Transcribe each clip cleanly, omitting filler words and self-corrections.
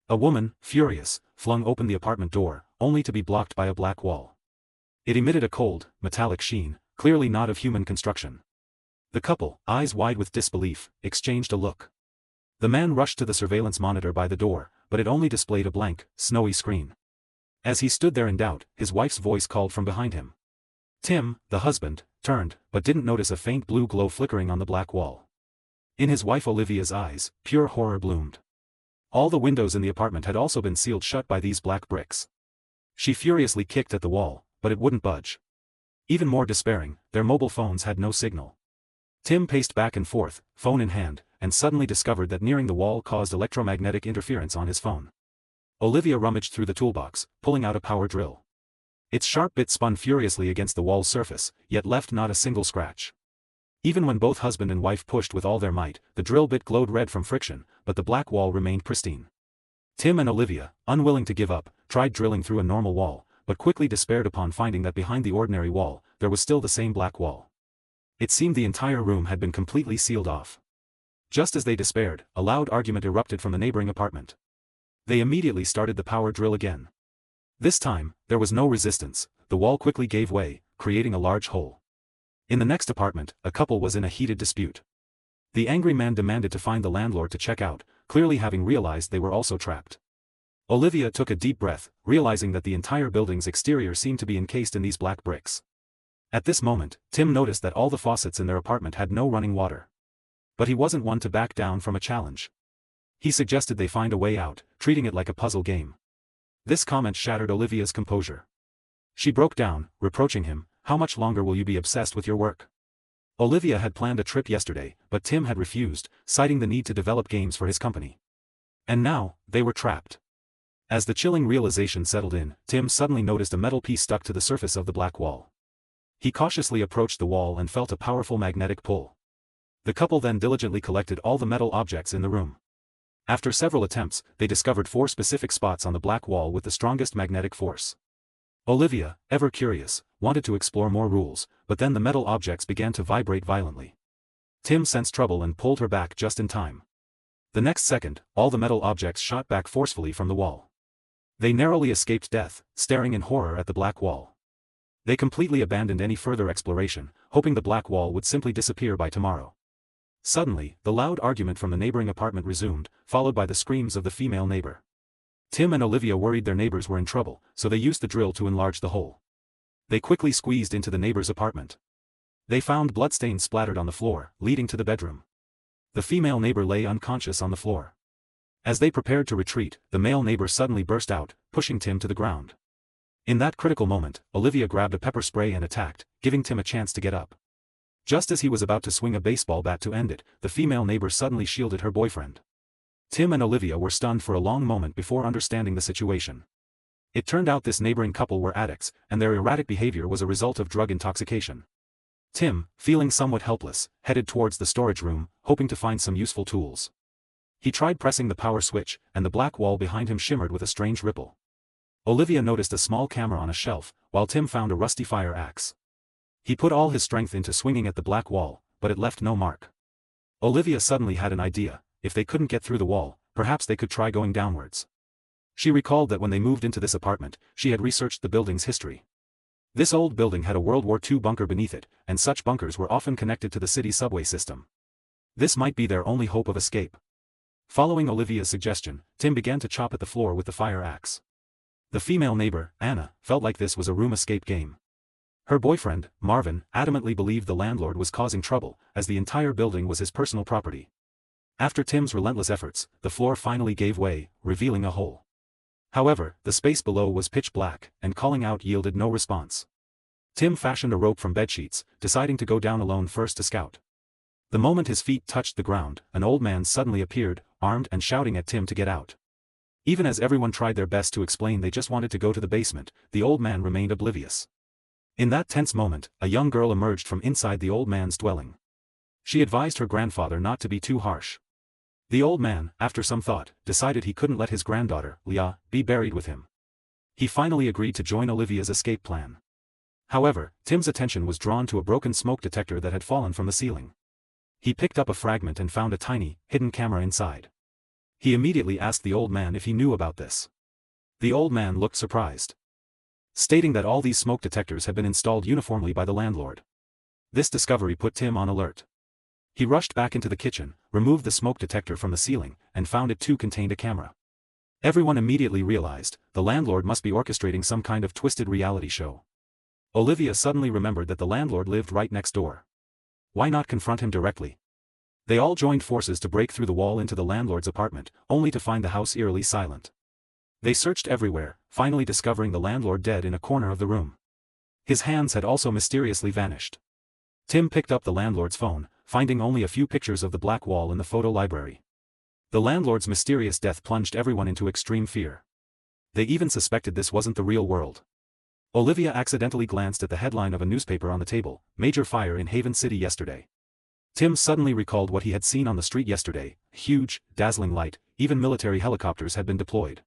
A woman, furious, flung open the apartment door, only to be blocked by a black wall. It emitted a cold, metallic sheen, clearly not of human construction. The couple, eyes wide with disbelief, exchanged a look. The man rushed to the surveillance monitor by the door, but it only displayed a blank, snowy screen. As he stood there in doubt, his wife's voice called from behind him. Tim, the husband, turned, but didn't notice a faint blue glow flickering on the black wall. In his wife Olivia's eyes, pure horror bloomed. All the windows in the apartment had also been sealed shut by these black bricks. She furiously kicked at the wall, but it wouldn't budge. Even more despairing, their mobile phones had no signal. Tim paced back and forth, phone in hand, and suddenly discovered that nearing the wall caused electromagnetic interference on his phone. Olivia rummaged through the toolbox, pulling out a power drill. Its sharp bit spun furiously against the wall's surface, yet left not a single scratch. Even when both husband and wife pushed with all their might, the drill bit glowed red from friction, but the black wall remained pristine. Tim and Olivia, unwilling to give up, tried drilling through a normal wall, but quickly despaired upon finding that behind the ordinary wall, there was still the same black wall. It seemed the entire room had been completely sealed off. Just as they despaired, a loud argument erupted from the neighboring apartment. They immediately started the power drill again. This time, there was no resistance, the wall quickly gave way, creating a large hole. In the next apartment, a couple was in a heated dispute. The angry man demanded to find the landlord to check out, clearly having realized they were also trapped. Olivia took a deep breath, realizing that the entire building's exterior seemed to be encased in these black bricks. At this moment, Tim noticed that all the faucets in their apartment had no running water. But he wasn't one to back down from a challenge. He suggested they find a way out, treating it like a puzzle game. This comment shattered Olivia's composure. She broke down, reproaching him, "How much longer will you be obsessed with your work?" Olivia had planned a trip yesterday, but Tim had refused, citing the need to develop games for his company. And now, they were trapped. As the chilling realization settled in, Tim suddenly noticed a metal piece stuck to the surface of the black wall. He cautiously approached the wall and felt a powerful magnetic pull. The couple then diligently collected all the metal objects in the room. After several attempts, they discovered 4 specific spots on the black wall with the strongest magnetic force. Olivia, ever curious, wanted to explore more rules, but then the metal objects began to vibrate violently. Tim sensed trouble and pulled her back just in time. The next second, all the metal objects shot back forcefully from the wall. They narrowly escaped death, staring in horror at the black wall. They completely abandoned any further exploration, hoping the black wall would simply disappear by tomorrow. Suddenly, the loud argument from the neighboring apartment resumed, followed by the screams of the female neighbor. Tim and Olivia worried their neighbors were in trouble, so they used the drill to enlarge the hole. They quickly squeezed into the neighbor's apartment. They found bloodstains splattered on the floor, leading to the bedroom. The female neighbor lay unconscious on the floor. As they prepared to retreat, the male neighbor suddenly burst out, pushing Tim to the ground. In that critical moment, Olivia grabbed a pepper spray and attacked, giving Tim a chance to get up. Just as he was about to swing a baseball bat to end it, the female neighbor suddenly shielded her boyfriend. Tim and Olivia were stunned for a long moment before understanding the situation. It turned out this neighboring couple were addicts, and their erratic behavior was a result of drug intoxication. Tim, feeling somewhat helpless, headed towards the storage room, hoping to find some useful tools. He tried pressing the power switch, and the black wall behind him shimmered with a strange ripple. Olivia noticed a small camera on a shelf, while Tim found a rusty fire axe. He put all his strength into swinging at the black wall, but it left no mark. Olivia suddenly had an idea: if they couldn't get through the wall, perhaps they could try going downwards. She recalled that when they moved into this apartment, she had researched the building's history. This old building had a World War II bunker beneath it, and such bunkers were often connected to the city subway system. This might be their only hope of escape. Following Olivia's suggestion, Tim began to chop at the floor with the fire axe. The female neighbor, Anna, felt like this was a room escape game. Her boyfriend, Marvin, adamantly believed the landlord was causing trouble, as the entire building was his personal property. After Tim's relentless efforts, the floor finally gave way, revealing a hole. However, the space below was pitch black, and calling out yielded no response. Tim fashioned a rope from bedsheets, deciding to go down alone first to scout. The moment his feet touched the ground, an old man suddenly appeared, armed and shouting at Tim to get out. Even as everyone tried their best to explain they just wanted to go to the basement, the old man remained oblivious. In that tense moment, a young girl emerged from inside the old man's dwelling. She advised her grandfather not to be too harsh. The old man, after some thought, decided he couldn't let his granddaughter, Leah, be buried with him. He finally agreed to join Olivia's escape plan. However, Tim's attention was drawn to a broken smoke detector that had fallen from the ceiling. He picked up a fragment and found a tiny, hidden camera inside. He immediately asked the old man if he knew about this. The old man looked surprised, stating that all these smoke detectors had been installed uniformly by the landlord. This discovery put Tim on alert. He rushed back into the kitchen, removed the smoke detector from the ceiling, and found it too contained a camera. Everyone immediately realized, the landlord must be orchestrating some kind of twisted reality show. Olivia suddenly remembered that the landlord lived right next door. Why not confront him directly? They all joined forces to break through the wall into the landlord's apartment, only to find the house eerily silent. They searched everywhere, finally discovering the landlord dead in a corner of the room. His hands had also mysteriously vanished. Tim picked up the landlord's phone, finding only a few pictures of the black wall in the photo library. The landlord's mysterious death plunged everyone into extreme fear. They even suspected this wasn't the real world. Olivia accidentally glanced at the headline of a newspaper on the table, "Major Fire in Haven City Yesterday." Tim suddenly recalled what he had seen on the street yesterday: huge, dazzling light, even military helicopters had been deployed.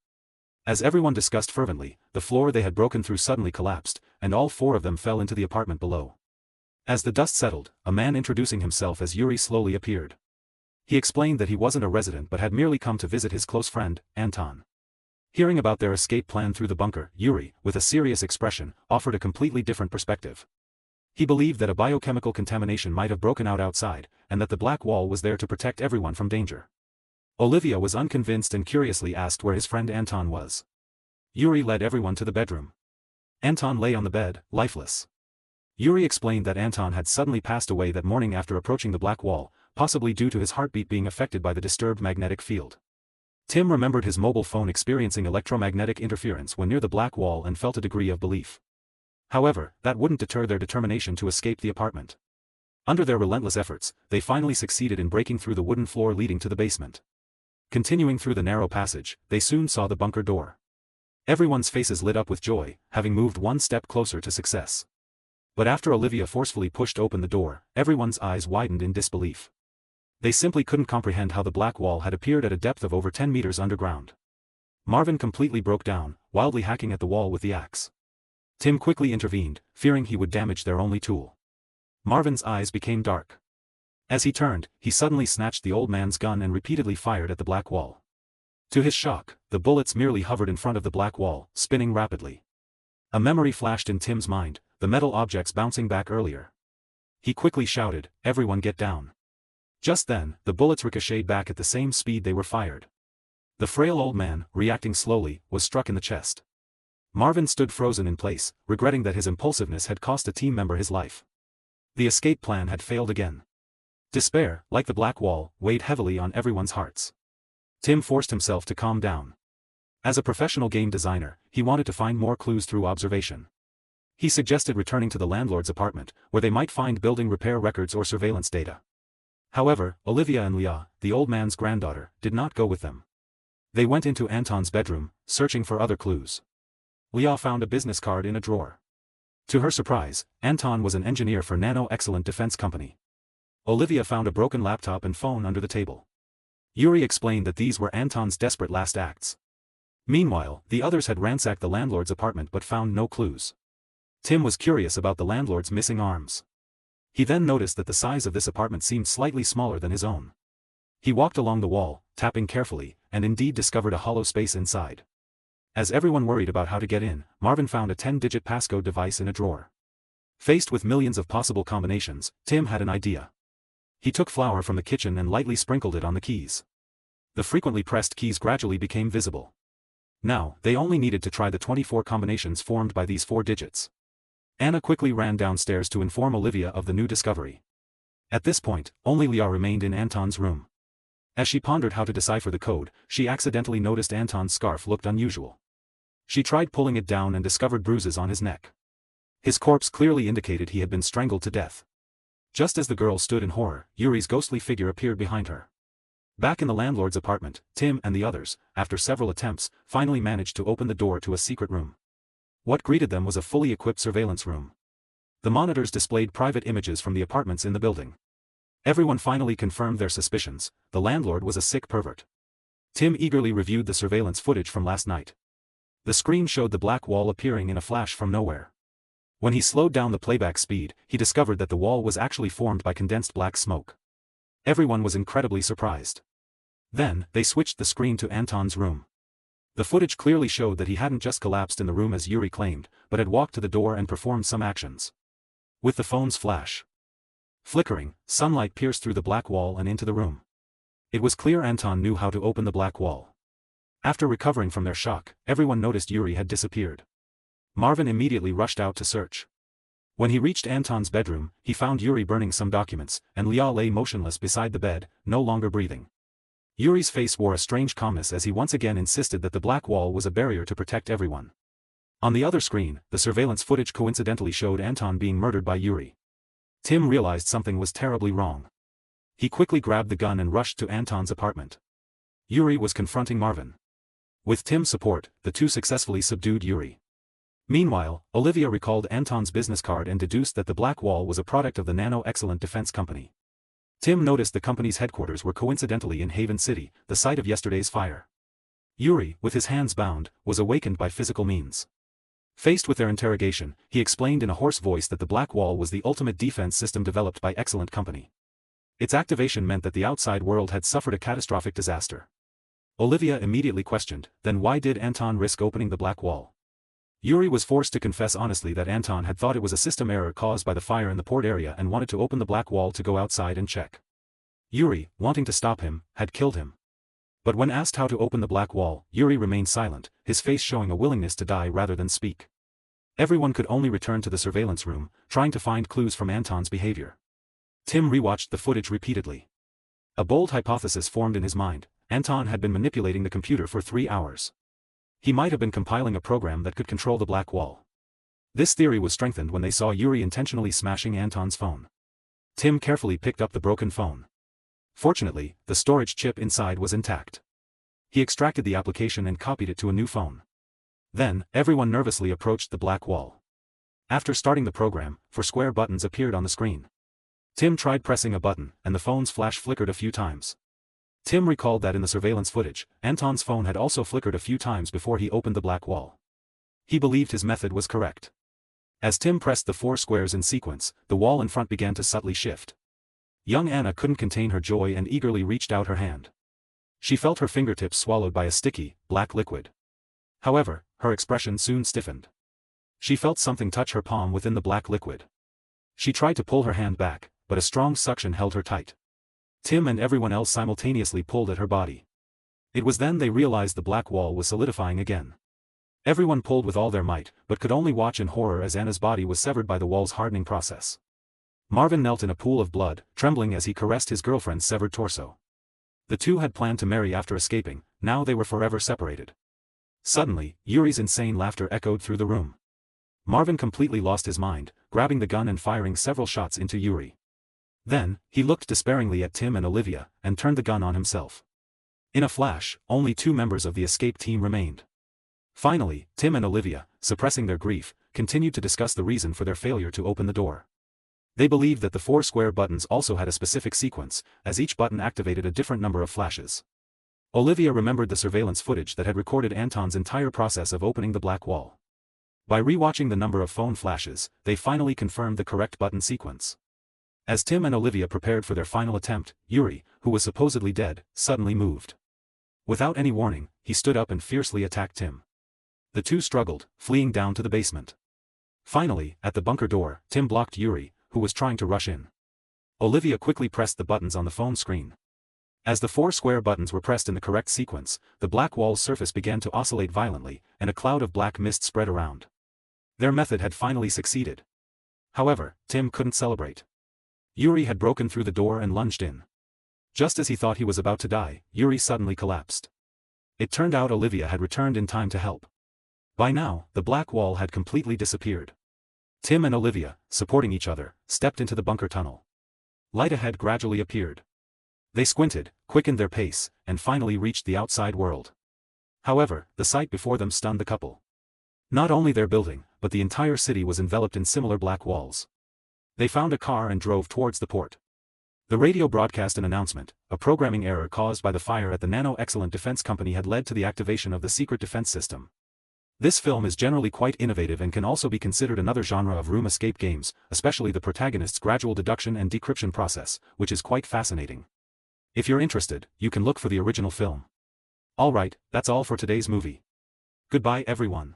As everyone discussed fervently, the floor they had broken through suddenly collapsed, and all four of them fell into the apartment below. As the dust settled, a man introducing himself as Yuri slowly appeared. He explained that he wasn't a resident but had merely come to visit his close friend, Anton. Hearing about their escape plan through the bunker, Yuri, with a serious expression, offered a completely different perspective. He believed that a biochemical contamination might have broken out outside, and that the black wall was there to protect everyone from danger. Olivia was unconvinced and curiously asked where his friend Anton was. Yuri led everyone to the bedroom. Anton lay on the bed, lifeless. Yuri explained that Anton had suddenly passed away that morning after approaching the black wall, possibly due to his heartbeat being affected by the disturbed magnetic field. Tim remembered his mobile phone experiencing electromagnetic interference when near the black wall and felt a degree of belief. However, that wouldn't deter their determination to escape the apartment. Under their relentless efforts, they finally succeeded in breaking through the wooden floor leading to the basement. Continuing through the narrow passage, they soon saw the bunker door. Everyone's faces lit up with joy, having moved one step closer to success. But after Olivia forcefully pushed open the door, everyone's eyes widened in disbelief. They simply couldn't comprehend how the black wall had appeared at a depth of over 10 meters underground. Marvin completely broke down, wildly hacking at the wall with the axe. Tim quickly intervened, fearing he would damage their only tool. Marvin's eyes became dark. As he turned, he suddenly snatched the old man's gun and repeatedly fired at the black wall. To his shock, the bullets merely hovered in front of the black wall, spinning rapidly. A memory flashed in Tim's mind, the metal objects bouncing back earlier. He quickly shouted, "Everyone get down." Just then, the bullets ricocheted back at the same speed they were fired. The frail old man, reacting slowly, was struck in the chest. Marvin stood frozen in place, regretting that his impulsiveness had cost a team member his life. The escape plan had failed again. Despair, like the black wall, weighed heavily on everyone's hearts. Tim forced himself to calm down. As a professional game designer, he wanted to find more clues through observation. He suggested returning to the landlord's apartment, where they might find building repair records or surveillance data. However, Olivia and Leah, the old man's granddaughter, did not go with them. They went into Anton's bedroom, searching for other clues. Leah found a business card in a drawer. To her surprise, Anton was an engineer for Nano Excellent Defense Company. Olivia found a broken laptop and phone under the table. Yuri explained that these were Anton's desperate last acts. Meanwhile, the others had ransacked the landlord's apartment but found no clues. Tim was curious about the landlord's missing arms. He then noticed that the size of this apartment seemed slightly smaller than his own. He walked along the wall, tapping carefully, and indeed discovered a hollow space inside. As everyone worried about how to get in, Marvin found a 10-digit passcode device in a drawer. Faced with millions of possible combinations, Tim had an idea. He took flour from the kitchen and lightly sprinkled it on the keys. The frequently pressed keys gradually became visible. Now, they only needed to try the 24 combinations formed by these 4 digits. Anna quickly ran downstairs to inform Olivia of the new discovery. At this point, only Leah remained in Anton's room. As she pondered how to decipher the code, she accidentally noticed Anton's scarf looked unusual. She tried pulling it down and discovered bruises on his neck. His corpse clearly indicated he had been strangled to death. Just as the girl stood in horror, Yuri's ghostly figure appeared behind her. Back in the landlord's apartment, Tim and the others, after several attempts, finally managed to open the door to a secret room. What greeted them was a fully equipped surveillance room. The monitors displayed private images from the apartments in the building. Everyone finally confirmed their suspicions: the landlord was a sick pervert. Tim eagerly reviewed the surveillance footage from last night. The screen showed the black wall appearing in a flash from nowhere. When he slowed down the playback speed, he discovered that the wall was actually formed by condensed black smoke. Everyone was incredibly surprised. Then, they switched the screen to Anton's room. The footage clearly showed that he hadn't just collapsed in the room as Yuri claimed, but had walked to the door and performed some actions. With the phone's flash flickering, sunlight pierced through the black wall and into the room. It was clear Anton knew how to open the black wall. After recovering from their shock, everyone noticed Yuri had disappeared. Marvin immediately rushed out to search. When he reached Anton's bedroom, he found Yuri burning some documents, and Leah lay motionless beside the bed, no longer breathing. Yuri's face wore a strange calmness as he once again insisted that the black wall was a barrier to protect everyone. On the other screen, the surveillance footage coincidentally showed Anton being murdered by Yuri. Tim realized something was terribly wrong. He quickly grabbed the gun and rushed to Anton's apartment. Yuri was confronting Marvin. With Tim's support, the two successfully subdued Yuri. Meanwhile, Olivia recalled Anton's business card and deduced that the black wall was a product of the Nano Excellent Defense Company. Tim noticed the company's headquarters were coincidentally in Haven City, the site of yesterday's fire. Yuri, with his hands bound, was awakened by physical means. Faced with their interrogation, he explained in a hoarse voice that the black wall was the ultimate defense system developed by Excellent Company. Its activation meant that the outside world had suffered a catastrophic disaster. Olivia immediately questioned, then why did Anton risk opening the black wall? Yuri was forced to confess honestly that Anton had thought it was a system error caused by the fire in the port area and wanted to open the black wall to go outside and check. Yuri, wanting to stop him, had killed him. But when asked how to open the black wall, Yuri remained silent, his face showing a willingness to die rather than speak. Everyone could only return to the surveillance room, trying to find clues from Anton's behavior. Tim rewatched the footage repeatedly. A bold hypothesis formed in his mind: Anton had been manipulating the computer for 3 hours. He might have been compiling a program that could control the black wall. This theory was strengthened when they saw Yuri intentionally smashing Anton's phone. Tim carefully picked up the broken phone. Fortunately, the storage chip inside was intact. He extracted the application and copied it to a new phone. Then, everyone nervously approached the black wall. After starting the program, 4 square buttons appeared on the screen. Tim tried pressing a button, and the phone's flash flickered a few times. Tim recalled that in the surveillance footage, Anton's phone had also flickered a few times before he opened the black wall. He believed his method was correct. As Tim pressed the 4 squares in sequence, the wall in front began to subtly shift. Young Anna couldn't contain her joy and eagerly reached out her hand. She felt her fingertips swallowed by a sticky, black liquid. However, her expression soon stiffened. She felt something touch her palm within the black liquid. She tried to pull her hand back, but a strong suction held her tight. Tim and everyone else simultaneously pulled at her body. It was then they realized the black wall was solidifying again. Everyone pulled with all their might, but could only watch in horror as Anna's body was severed by the wall's hardening process. Marvin knelt in a pool of blood, trembling as he caressed his girlfriend's severed torso. The two had planned to marry after escaping, now they were forever separated. Suddenly, Yuri's insane laughter echoed through the room. Marvin completely lost his mind, grabbing the gun and firing several shots into Yuri. Then, he looked despairingly at Tim and Olivia, and turned the gun on himself. In a flash, only 2 members of the escape team remained. Finally, Tim and Olivia, suppressing their grief, continued to discuss the reason for their failure to open the door. They believed that the 4 square buttons also had a specific sequence, as each button activated a different number of flashes. Olivia remembered the surveillance footage that had recorded Anton's entire process of opening the black wall. By rewatching the number of phone flashes, they finally confirmed the correct button sequence. As Tim and Olivia prepared for their final attempt, Yuri, who was supposedly dead, suddenly moved. Without any warning, he stood up and fiercely attacked Tim. The two struggled, fleeing down to the basement. Finally, at the bunker door, Tim blocked Yuri, who was trying to rush in. Olivia quickly pressed the buttons on the phone screen. As the 4 square buttons were pressed in the correct sequence, the black wall's surface began to oscillate violently, and a cloud of black mist spread around. Their method had finally succeeded. However, Tim couldn't celebrate. Yuri had broken through the door and lunged in. Just as he thought he was about to die, Yuri suddenly collapsed. It turned out Olivia had returned in time to help. By now, the black wall had completely disappeared. Tim and Olivia, supporting each other, stepped into the bunker tunnel. Light ahead gradually appeared. They squinted, quickened their pace, and finally reached the outside world. However, the sight before them stunned the couple. Not only their building, but the entire city was enveloped in similar black walls. They found a car and drove towards the port. The radio broadcast an announcement: a programming error caused by the fire at the Nano Excellent Defense Company had led to the activation of the secret defense system. This film is generally quite innovative and can also be considered another genre of room escape games, especially the protagonist's gradual deduction and decryption process, which is quite fascinating. If you're interested, you can look for the original film. Alright, that's all for today's movie. Goodbye everyone.